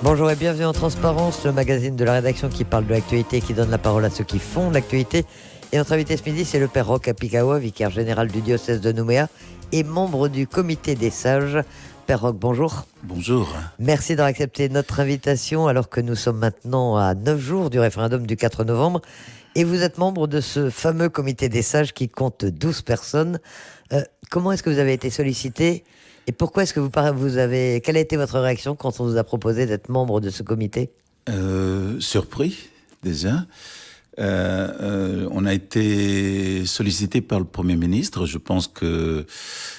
Bonjour et bienvenue en Transparence, le magazine de la rédaction qui parle de l'actualité et qui donne la parole à ceux qui font l'actualité. Et notre invité ce midi, c'est le père Roch Apikawa, vicaire général du diocèse de Nouméa et membre du comité des sages. Père Roch, bonjour. Bonjour. Merci d'avoir accepté notre invitation alors que nous sommes maintenant à 9 jours du référendum du 4 novembre. Et vous êtes membre de ce fameux comité des sages qui compte 12 personnes. Comment est-ce que vous avez été sollicité ? Et pourquoi est-ce que vous avez... Quelle a été votre réaction quand on vous a proposé d'être membre de ce comité ? Surpris, déjà. On a été sollicité par le Premier ministre. Je pense que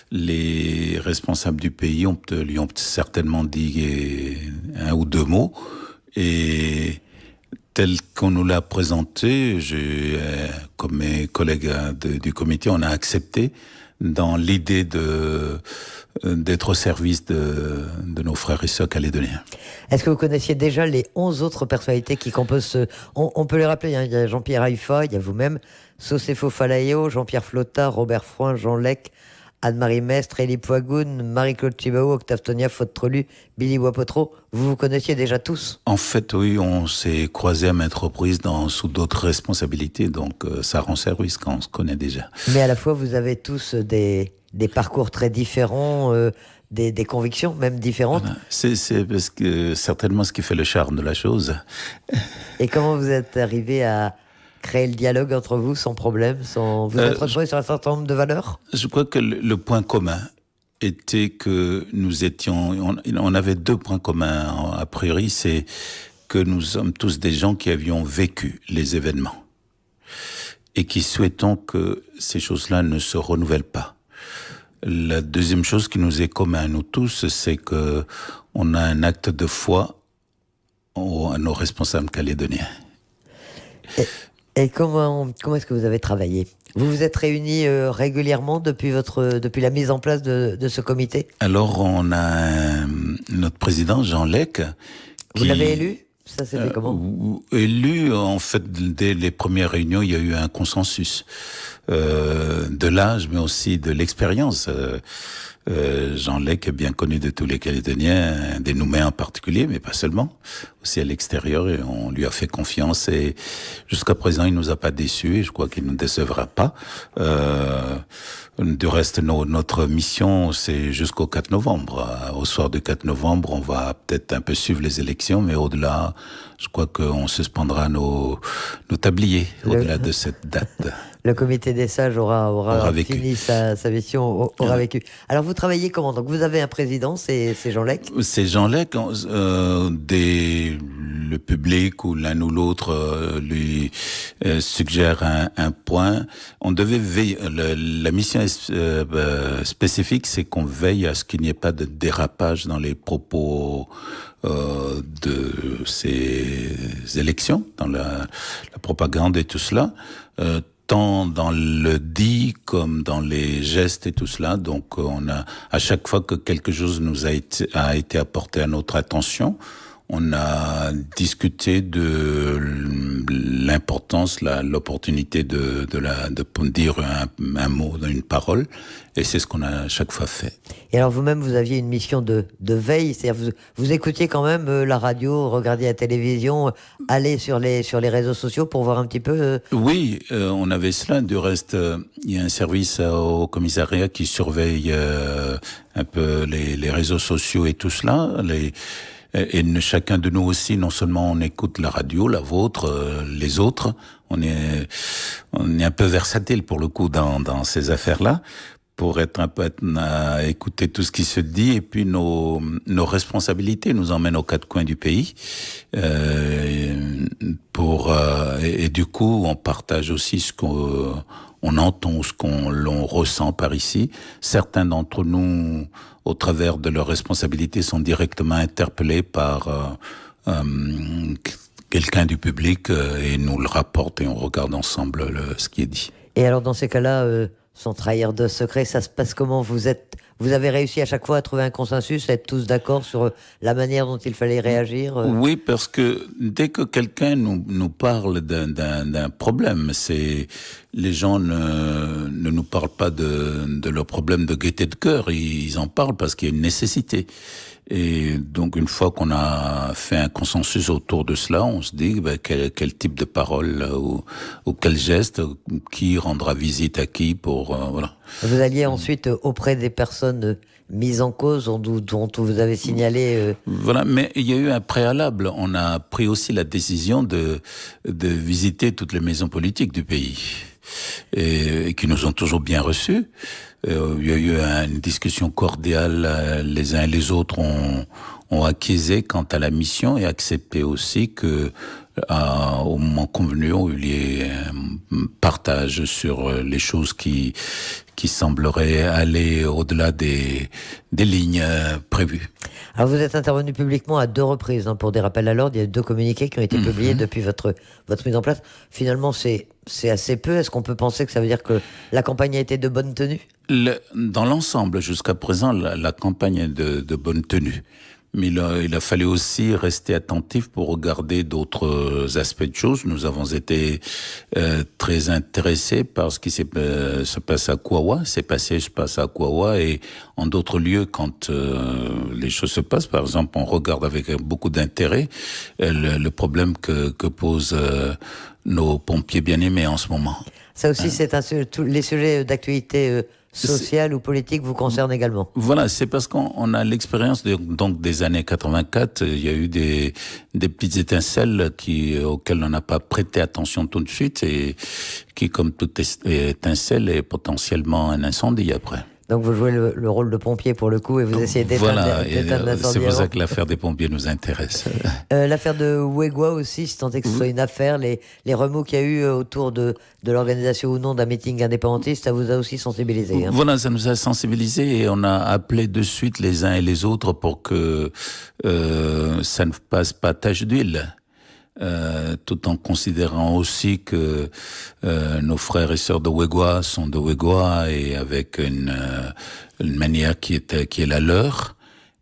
les responsables du pays lui ont certainement dit un ou deux mots. Et tel qu'on nous l'a présenté, comme mes collègues du comité, on a accepté dans l'idée d'être au service de nos frères et sœurs calédoniens. Est-ce que vous connaissiez déjà les 11 autres personnalités qui composent ce... On peut les rappeler, hein. Il y a Jean-Pierre Haïfa, il y a vous-même, Sosefo Falaeo, Jean-Pierre Flotta, Robert Froin, Jean Lec, Anne-Marie Mestre, Élie Poigoun, Marie-Claude Chibaou, Octave Tonia, Faute Trelu, Billy Wapotro. Vous connaissiez déjà tous ? En fait, oui, on s'est croisés à maintes reprises sous d'autres responsabilités, donc ça rend service quand on se connaît déjà. Mais à la fois, vous avez tous des parcours très différents, des convictions même différentes. Voilà. C'est parce que certainement ce qui fait le charme de la chose. Et comment vous êtes arrivé à créer le dialogue entre vous sans problème, vous êtes retrouvés sur un certain nombre de valeurs ? Je crois que le point commun était que on avait deux points communs a priori, c'est que nous sommes tous des gens qui avions vécu les événements et qui souhaitons que ces choses-là ne se renouvellent pas. La deuxième chose qui nous est commune à nous tous, c'est que on a un acte de foi à nos responsables calédoniens. Et comment est-ce que vous avez travaillé ? Vous vous êtes réunis régulièrement depuis la mise en place de ce comité ? Alors, on a notre président, Jean Lec. Vous l'avez élu ? Ça s'est fait comment ? Élu, en fait, dès les premières réunions, il y a eu un consensus de l'âge, mais aussi de l'expérience. Jean Lec est bien connu de tous les Calédoniens, des Nouméens en particulier, mais pas seulement, aussi à l'extérieur, et on lui a fait confiance, et jusqu'à présent, il nous a pas déçus, et je crois qu'il nous décevra pas. Du reste, notre mission, c'est jusqu'au 4 novembre. Au soir du 4 novembre, on va peut-être un peu suivre les élections, mais au-delà, je crois qu'on suspendra nos tabliers au-delà de cette date. Le comité des sages aura fini sa mission, aura vécu. Alors vous travaillez comment ? Donc vous avez un président, c'est Jean Lec ? C'est Jean Lec. Le public ou l'un ou l'autre lui suggère un point. On devait veiller. La mission spécifique, c'est qu'on veille à ce qu'il n'y ait pas de dérapage dans les propos de ces élections, dans la propagande et tout cela. Tant dans le dit comme dans les gestes et tout cela. Donc, on a, à chaque fois que quelque chose a été apporté à notre attention, on a discuté de l'importance, l'opportunité de dire un mot, une parole, et c'est ce qu'on a à chaque fois fait. Et alors vous-même, vous aviez une mission de veille, c'est-à-dire vous écoutiez quand même la radio, regardiez la télévision, allez sur les réseaux sociaux pour voir un petit peu... Oui, on avait cela. Du reste, il y a un service au commissariat qui surveille un peu les réseaux sociaux et tout cela. Et chacun de nous aussi, non seulement on écoute la radio, la vôtre, les autres, on est un peu versatile pour le coup dans ces affaires-là, pour être un peu à écouter tout ce qui se dit, et puis nos responsabilités nous emmènent aux quatre coins du pays, et du coup on partage aussi ce qu'on entend, ce l'on ressent par ici. Certains d'entre nous, au travers de leurs responsabilités, sont directement interpellés par quelqu'un du public et nous le rapporte et on regarde ensemble ce qui est dit. Et alors dans ces cas-là, sans trahir de secret, ça se passe comment ? Vous avez réussi à chaque fois à trouver un consensus, à être tous d'accord sur la manière dont il fallait réagir ? Oui, parce que dès que quelqu'un nous parle d'un problème, les gens ne nous parlent pas de leur problème de gaieté de cœur, ils en parlent parce qu'il y a une nécessité. Et donc, une fois qu'on a fait un consensus autour de cela, on se dit quel type de parole ou quel geste, qui rendra visite à qui pour voilà. Vous alliez ensuite auprès des personnes mises en cause dont vous avez signalé. Voilà, mais il y a eu un préalable. On a pris aussi la décision de visiter toutes les maisons politiques du pays et qui nous ont toujours bien reçus. Il y a eu une discussion cordiale. Les uns et les autres ont acquiescé quant à la mission et accepté aussi que, au moment convenu, il y ait un partage sur les choses qui sembleraient aller au-delà des lignes prévues. Alors vous êtes intervenu publiquement à 2 reprises pour des rappels à l'ordre. Il y a 2 communiqués qui ont été publiés depuis votre mise en place. Finalement, c'est assez peu. Est-ce qu'on peut penser que ça veut dire que la campagne a été de bonne tenue ? Dans l'ensemble, jusqu'à présent, la campagne est de bonne tenue. Mais il a fallu aussi rester attentif pour regarder d'autres aspects de choses. Nous avons été très intéressés par ce qui se passe à Kouawa, se passe à Kouawa et en d'autres lieux quand les choses se passent. Par exemple, on regarde avec beaucoup d'intérêt le problème que posent nos pompiers bien-aimés en ce moment. Ça aussi, tous les sujets d'actualité sociale ou politique vous concernent également. Voilà, c'est parce qu'on a l'expérience donc des années 84. Il y a eu des petites étincelles auxquelles on n'a pas prêté attention tout de suite et qui, comme toute étincelle, est potentiellement un incendie après. Donc vous jouez le rôle de pompier pour le coup et vous essayez d'éteindre l'incendie. C'est pour ça que l'affaire des pompiers nous intéresse. L'affaire de Ouégoua aussi, si tant est que ce soit une affaire, les remous qu'il y a eu autour de l'organisation ou non d'un meeting indépendantiste, ça vous a aussi sensibilisé. Voilà, ça nous a sensibilisés et on a appelé de suite les uns et les autres pour que ça ne passe pas tache d'huile. Tout en considérant aussi que nos frères et sœurs de Ouégoua sont de Ouégoua et avec une manière qui est la leur.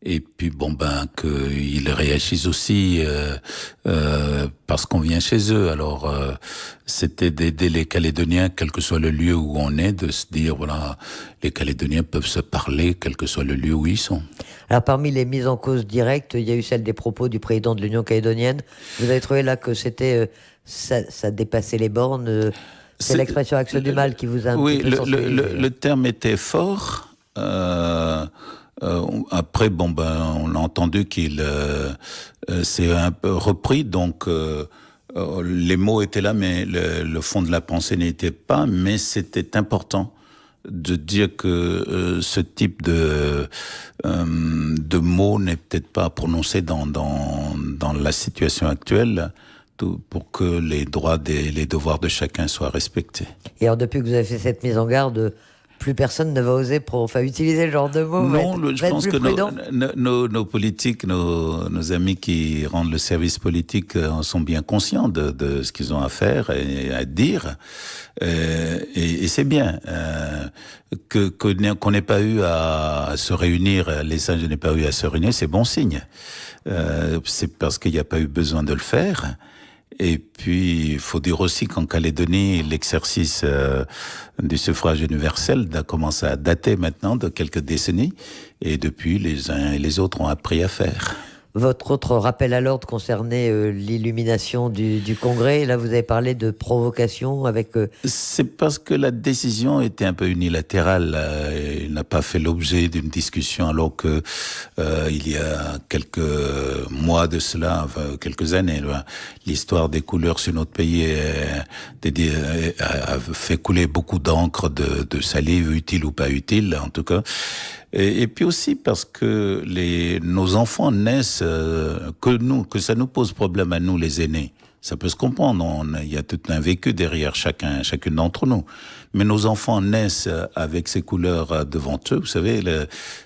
Et puis qu'ils réagissent aussi parce qu'on vient chez eux. Alors c'était d'aider les Calédoniens, quel que soit le lieu où on est, de se dire voilà, les Calédoniens peuvent se parler, quel que soit le lieu où ils sont. Alors parmi les mises en cause directes, il y a eu celle des propos du président de l'Union calédonienne. Vous avez trouvé là que c'était ça dépassait les bornes. C'est l'expression axe du mal qui vous a un petit peu sensibilisé. Le terme était fort. Après, on a entendu qu'il s'est un peu repris, donc les mots étaient là, mais le fond de la pensée n'était pas. Mais c'était important de dire que ce type de mots n'est peut-être pas prononcé dans la situation actuelle. Pour que les droits et les devoirs de chacun soient respectés. Et alors, depuis que vous avez fait cette mise en garde, plus personne ne va oser utiliser le genre de mots. Non, je pense que nos politiques, nos amis qui rendent le service politique sont bien conscients de ce qu'ils ont à faire et à dire. Et c'est bien qu'on n'ait pas eu à se réunir, les singes n'aient pas eu à se réunir, c'est bon signe. C'est parce qu'il n'y a pas eu besoin de le faire. Et puis, il faut dire aussi qu'en Calédonie, l'exercice du suffrage universel a commencé à dater maintenant de quelques décennies. Et depuis, les uns et les autres ont appris à faire. Votre autre rappel à l'ordre concernait l'illumination du Congrès. Là, vous avez parlé de provocation avec... C'est parce que la décision était un peu unilatérale. Elle n'a pas fait l'objet d'une discussion alors que il y a quelques mois de cela, enfin, quelques années, l'histoire des couleurs sur notre pays a fait couler beaucoup d'encre, de salive, utile ou pas utile, en tout cas. Et puis aussi parce que nos enfants naissent, que ça nous pose problème à nous, les aînés. Ça peut se comprendre, il y a tout un vécu derrière chacune d'entre nous. Mais nos enfants naissent avec ces couleurs devant eux. Vous savez,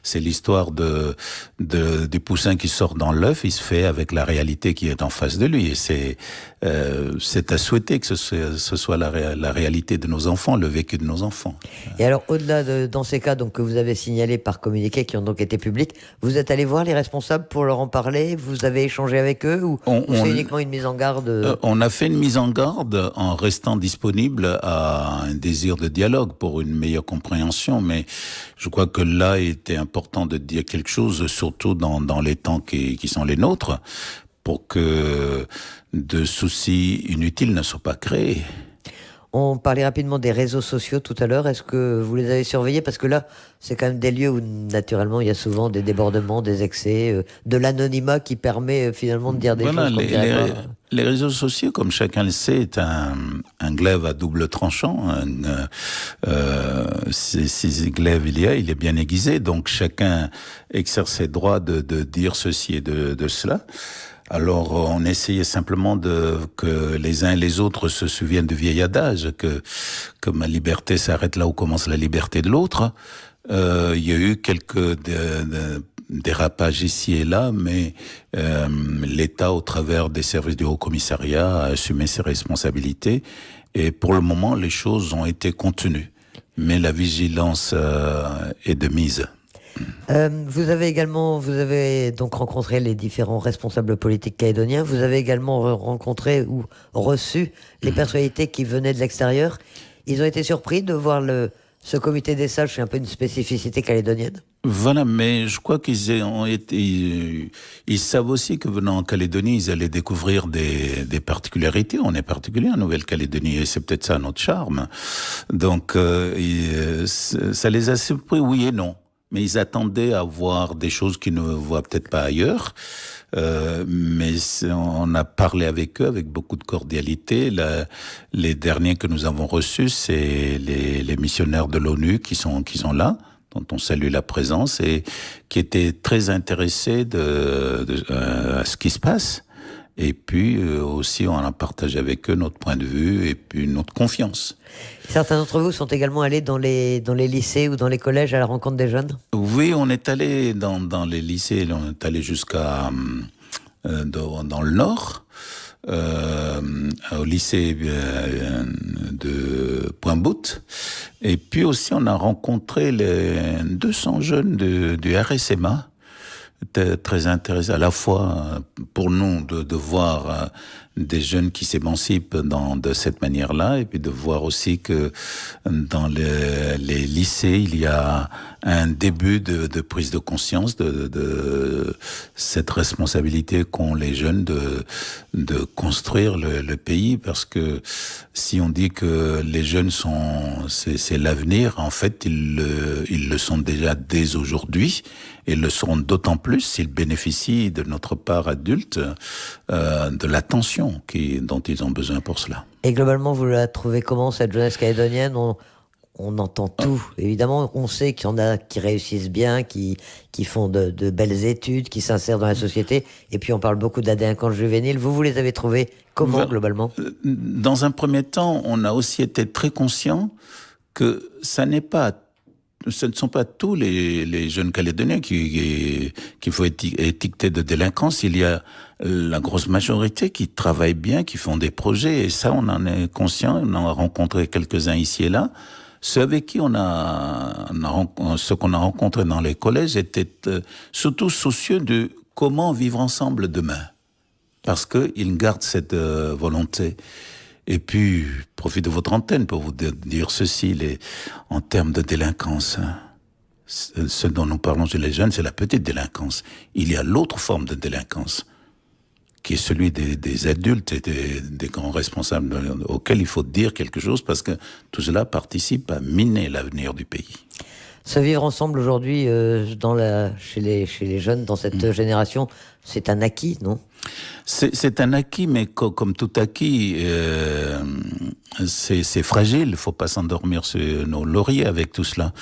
c'est l'histoire du poussin qui sort dans l'œuf, il se fait avec la réalité qui est en face de lui. Et c'est à souhaiter que ce soit la réalité de nos enfants, le vécu de nos enfants. Et alors, au-delà dans ces cas que vous avez signalés par communiqué, qui ont donc été publics, vous êtes allé voir les responsables pour leur en parler? Vous avez échangé avec eux ou c'est uniquement une mise en garde On a fait une mise en garde en restant disponible à un désir de dialogue pour une meilleure compréhension, mais je crois que là, il était important de dire quelque chose, surtout dans les temps qui sont les nôtres, pour que de soucis inutiles ne soient pas créés. On parlait rapidement des réseaux sociaux tout à l'heure. Est-ce que vous les avez surveillés? Parce que là, c'est quand même des lieux où, naturellement, il y a souvent des débordements, des excès, de l'anonymat qui permet finalement de dire des choses qu'on ne dirait pas. Les réseaux sociaux, comme chacun le sait, est un glaive à double tranchant. Si glaive il est bien aiguisé. Donc chacun exerce ses droits de dire ceci et de cela. Alors, on essayait simplement que les uns et les autres se souviennent du vieil adage, que ma liberté s'arrête là où commence la liberté de l'autre. Il y a eu quelques dérapages ici et là, mais l'État, au travers des services du Haut-Commissariat, a assumé ses responsabilités. Et pour le moment, les choses ont été contenues. Mais la vigilance est de mise. Vous avez donc rencontré les différents responsables politiques calédoniens. Vous avez également rencontré ou reçu les personnalités qui venaient de l'extérieur. Ils ont été surpris de voir ce comité des sages, c'est un peu une spécificité calédonienne. Voilà, mais je crois ils savent aussi que venant en Calédonie, ils allaient découvrir des particularités. On est particulier en Nouvelle-Calédonie et c'est peut-être ça notre charme. Donc, ça les a surpris, oui et non. Mais ils attendaient à voir des choses qu'ils ne voient peut-être pas ailleurs. Mais on a parlé avec eux avec beaucoup de cordialité. Les derniers que nous avons reçus, c'est les missionnaires de l'ONU qui sont là, dont on salue la présence et qui étaient très intéressés à ce qui se passe. Et puis aussi, on a partagé avec eux notre point de vue et puis notre confiance. Certains d'entre vous sont également allés dans les lycées ou dans les collèges à la rencontre des jeunes? Oui, on est allé dans les lycées, on est allé jusqu'à dans le nord, au lycée de Pointe-Boute. Et puis aussi, on a rencontré les 200 jeunes du RSMA. C'était très intéressant, à la fois pour nous de voir des jeunes qui s'émancipent de cette manière-là, et puis de voir aussi que dans les lycées, il y a un début de prise de conscience de cette responsabilité qu'ont les jeunes de construire le pays, parce que si on dit que les jeunes c'est l'avenir, en fait, ils le sont déjà dès aujourd'hui, et le seront d'autant plus s'ils bénéficient de notre part adulte de l'attention dont ils ont besoin pour cela. Et globalement, vous la trouvez comment, cette jeunesse calédonienne? On entend tout. Évidemment, on sait qu'il y en a qui réussissent bien, qui font de belles études, qui s'insèrent dans la société. Et puis, on parle beaucoup de la délinquance juvénile. Vous les avez trouvés comment, globalement? Dans un premier temps, on a aussi été très conscients que ce ne sont pas tous les jeunes Calédoniens qu'il faut étiqueter de délinquance. Il y a la grosse majorité qui travaillent bien, qui font des projets, et ça, on en est conscient. On en a rencontré quelques-uns ici et là. Ceux avec qui ceux qu'on a rencontrés dans les collèges étaient surtout soucieux de comment vivre ensemble demain, parce qu'ils gardent cette volonté. Et puis, profite de votre antenne pour vous dire ceci, en termes de délinquance, ce dont nous parlons chez les jeunes, c'est la petite délinquance. Il y a l'autre forme de délinquance, qui est celui des adultes et des grands responsables auxquels il faut dire quelque chose, parce que tout cela participe à miner l'avenir du pays. Se vivre ensemble aujourd'hui chez les jeunes, dans cette génération, c'est un acquis, non ? C'est un acquis, mais comme tout acquis, c'est fragile. Il ne faut pas s'endormir sur nos lauriers avec tout cela.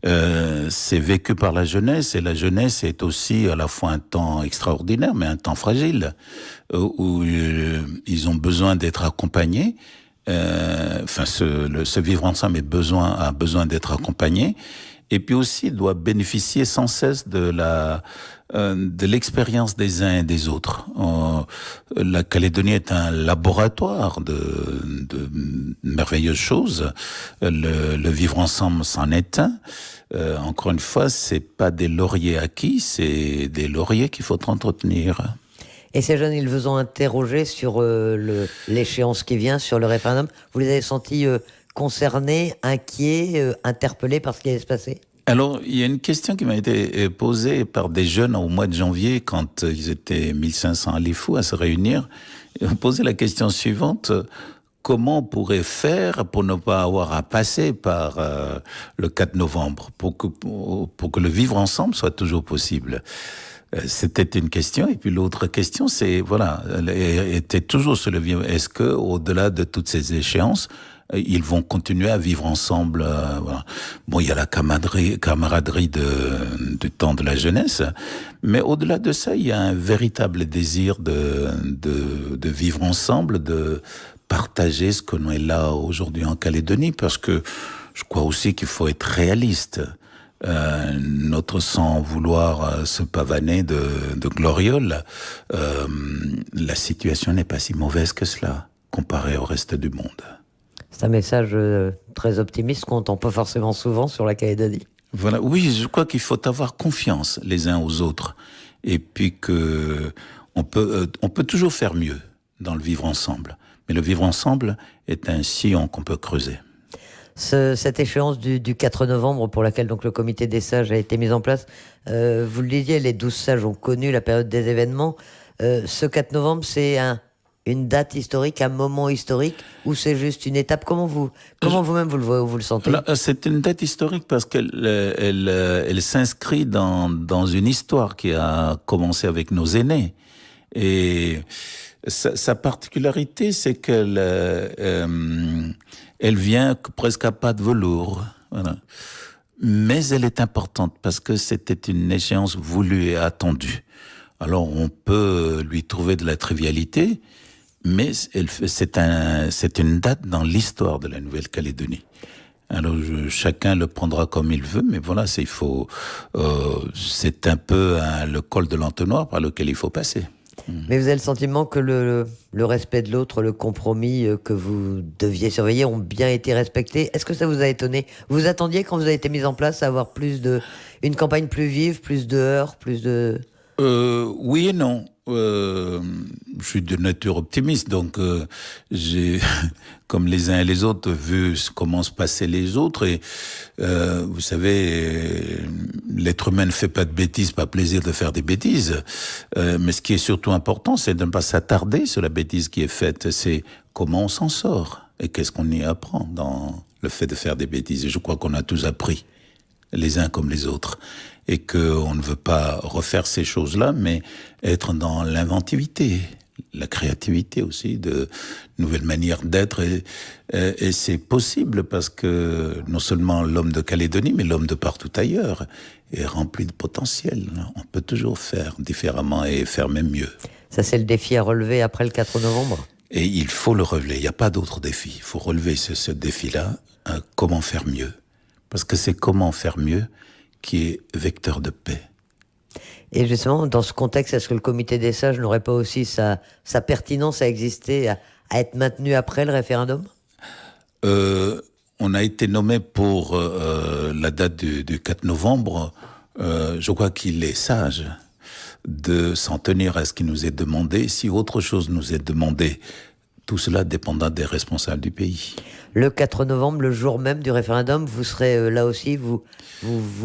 C'est vécu par la jeunesse, et la jeunesse est aussi à la fois un temps extraordinaire, mais un temps fragile, où ils ont besoin d'être accompagnés. Ce vivre ensemble a besoin d'être accompagné, et puis aussi il doit bénéficier sans cesse de l'expérience des uns et des autres. La Calédonie est un laboratoire de merveilleuses choses. Le vivre ensemble s'en est un. Encore une fois, c'est pas des lauriers acquis, c'est des lauriers qu'il faut entretenir. Et ces jeunes, ils vous ont interrogé sur l'échéance qui vient, sur le référendum. Vous les avez sentis concernés, inquiets, interpellés par ce qui allait se passer? Alors, il y a une question qui m'a été posée par des jeunes au mois de janvier, quand ils étaient 1500 à l'IFU à se réunir. Ils ont posé la question suivante: comment on pourrait faire pour ne pas avoir à passer par le 4 novembre, pour que le vivre ensemble soit toujours possible? C'était une question. Et puis l'autre question, c'est, voilà, elle était toujours sur le vivre. Est-ce que, au-delà de toutes ces échéances, ils vont continuer à vivre ensemble, voilà. Bon, il y a la camaraderie du temps de la jeunesse, mais au-delà de ça, il y a un véritable désir de vivre ensemble, de partager ce qu'on est là aujourd'hui en Calédonie, parce que je crois aussi qu'il faut être réaliste. Notre, sans vouloir se pavaner de glorioles, la situation n'est pas si mauvaise que cela, comparée au reste du monde. C'est un message très optimiste qu'on n'entend pas forcément souvent sur la Calédonie. Voilà, oui, je crois qu'il faut avoir confiance les uns aux autres, et puis que on peut toujours faire mieux dans le vivre ensemble. Mais le vivre ensemble est un sillon qu'on peut creuser. Cette échéance du 4 novembre pour laquelle donc le comité des sages a été mis en place, vous le disiez, les 12 sages ont connu la période des événements. Ce 4 novembre, c'est une date historique, un moment historique, ou c'est juste une étape? Comment vous-même vous le voyez, vous le sentez? Alors, c'est une date historique parce qu'elle elle s'inscrit dans une histoire qui a commencé avec nos aînés. Et sa particularité, c'est qu'elle elle vient presque à pas de velours. Voilà. Mais elle est importante parce que c'était une échéance voulue et attendue. Alors on peut lui trouver de la trivialité, mais c'est une date dans l'histoire de la Nouvelle-Calédonie. Alors chacun le prendra comme il veut, mais voilà, c'est un peu le col de l'entonnoir par lequel il faut passer. Mais vous avez le sentiment que le respect de l'autre, le compromis que vous deviez surveiller ont bien été respectés? Est-ce que ça vous a étonné? Vous attendiez, quand vous avez été mis en place, à avoir une campagne plus vive, plus de heurts, plus de... Oui et non. Je suis de nature optimiste, donc j'ai, comme les uns et les autres, vu comment se passaient les autres. Et vous savez, l'être humain ne fait pas de bêtises, pas plaisir de faire des bêtises. Mais ce qui est surtout important, c'est de ne pas s'attarder sur la bêtise qui est faite. C'est comment on s'en sort et qu'est-ce qu'on y apprend dans le fait de faire des bêtises. Et je crois qu'on a tous appris, les uns comme les autres, et qu'on ne veut pas refaire ces choses-là, mais être dans l'inventivité, la créativité aussi, de nouvelles manières d'être. Et c'est possible parce que non seulement l'homme de Calédonie, mais l'homme de partout ailleurs est rempli de potentiel. On peut toujours faire différemment et faire même mieux. Ça, c'est le défi à relever après le 4 novembre. Et il faut le relever, il n'y a pas d'autre défi. Il faut relever ce défi-là, comment faire mieux. Parce que c'est comment faire mieux qui est vecteur de paix. Et justement, dans ce contexte, est-ce que le comité des sages n'aurait pas aussi sa pertinence à exister, à être maintenu après le référendum? On a été nommé pour la date du 4 novembre. Je crois qu'il est sage de s'en tenir à ce qui nous est demandé. Si autre chose nous est demandé, tout cela dépendra des responsables du pays. Le 4 novembre, le jour même du référendum, vous serez là aussi, vous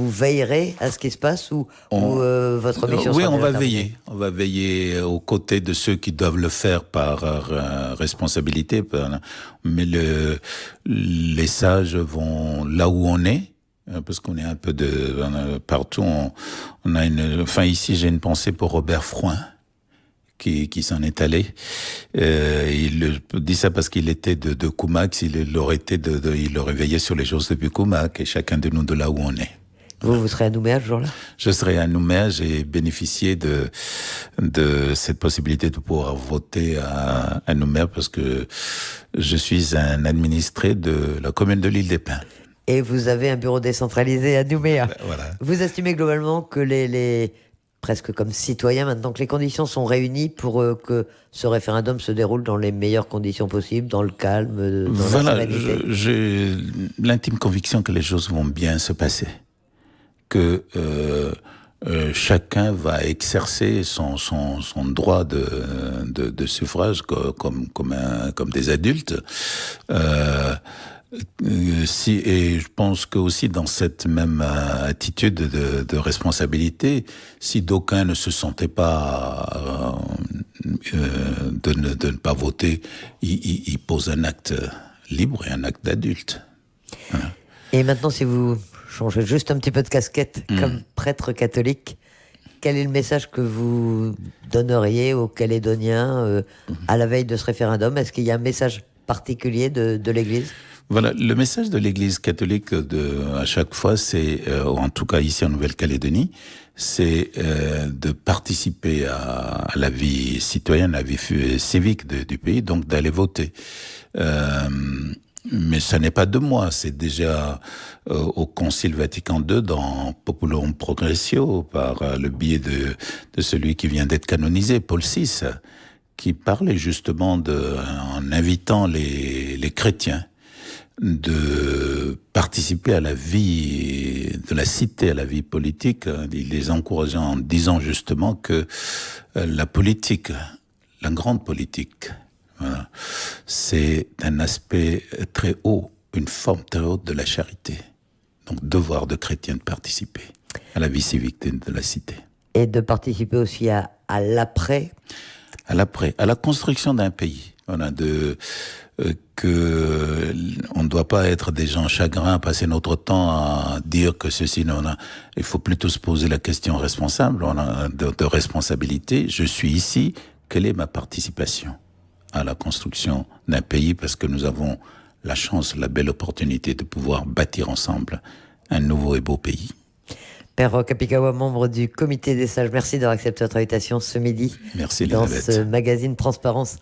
veillerez à ce qui se passe ou votre mission Oui, sera on va terminée? veiller. On va veiller aux côtés de ceux qui doivent le faire par responsabilité. Mais les sages vont là où on est, parce qu'on est un peu partout. On a ici, j'ai une pensée pour Robert Frouin, qui s'en est allé. Il dit ça parce qu'il était de Koumak. Il aurait veillé sur les choses depuis Koumak, et chacun de nous de là où on est. Vous serez à Nouméa ce jour-là? Je serai à Nouméa. J'ai bénéficié de cette possibilité de pouvoir voter à Nouméa parce que je suis un administré de la commune de l'Île des Pins. Et vous avez un bureau décentralisé à Nouméa. Voilà. Vous estimez globalement que presque comme citoyens maintenant, que les conditions sont réunies pour que ce référendum se déroule dans les meilleures conditions possibles, dans le calme, dans la sérénité? J'ai l'intime conviction que les choses vont bien se passer. Que chacun va exercer son droit de suffrage comme des adultes. Et je pense que aussi dans cette même attitude de responsabilité, si d'aucuns ne se sentaient pas de ne pas voter, ils posent un acte libre et un acte d'adulte. Voilà. Et maintenant, si vous changez juste un petit peu de casquette comme prêtre catholique, quel est le message que vous donneriez aux Calédoniens à la veille de ce référendum? Est-ce qu'il y a un message particulier de l'Église? Voilà, le message de l'Église catholique à chaque fois, c'est, en tout cas ici en Nouvelle-Calédonie, c'est de participer à la vie citoyenne, à la vie civique du pays, donc d'aller voter. Mais ça n'est pas de moi, c'est déjà au Concile Vatican II dans Populum Progressio, par le biais de celui qui vient d'être canonisé, Paul VI, qui parlait justement en invitant les chrétiens de participer à la vie de la cité, à la vie politique, les encourageant en disant justement que la politique, la grande politique, voilà, c'est un aspect très haut, une forme très haute de la charité. Donc, devoir de chrétien de participer à la vie civique de la cité. Et de participer aussi à l'après. À l'après, à la construction d'un pays. Voilà, que on ne doit pas être des gens chagrins, passer notre temps à dire que ceci, non, il faut plutôt se poser la question responsable, de responsabilité. Je suis ici, quelle est ma participation à la construction d'un pays, parce que nous avons la chance, la belle opportunité de pouvoir bâtir ensemble un nouveau et beau pays. Père Kapikawa, membre du Comité des Sages, merci d'avoir accepté notre invitation ce midi. Merci, dans Elisabeth. ce magazine Transparence